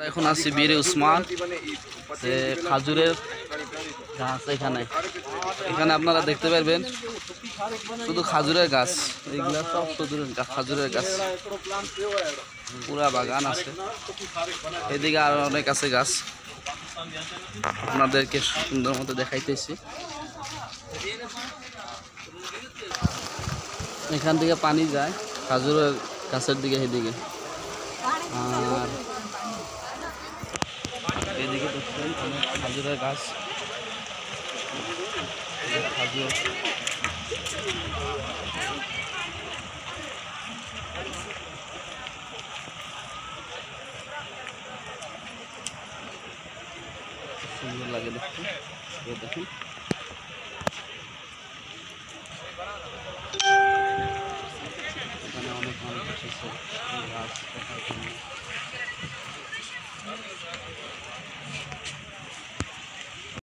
এখন আছি বীর উসমান যে খাজুরের গাছ। এখানে এখানে আপনারা দেখতে পারবেন শুধু খাজুরের গাছ, এইগুলা সব খাজুরের গাছ, পুরা বাগান আছে। এদিকে আরো অনেক আছে গাছ, আপনাদেরকে সুন্দর মতো দেখাইতেছি। এখান থেকে পানি যায় খাজুরের গাছের দিকে, সেদিকে। আর এদিকে দেখছেন অনেক খাজুরের গাছ, খাজুর। সুন্দর লাগে দেখতে, দেখুন। এখানে অনেক মানুষ এসেছে গাছ দেখার জন্য।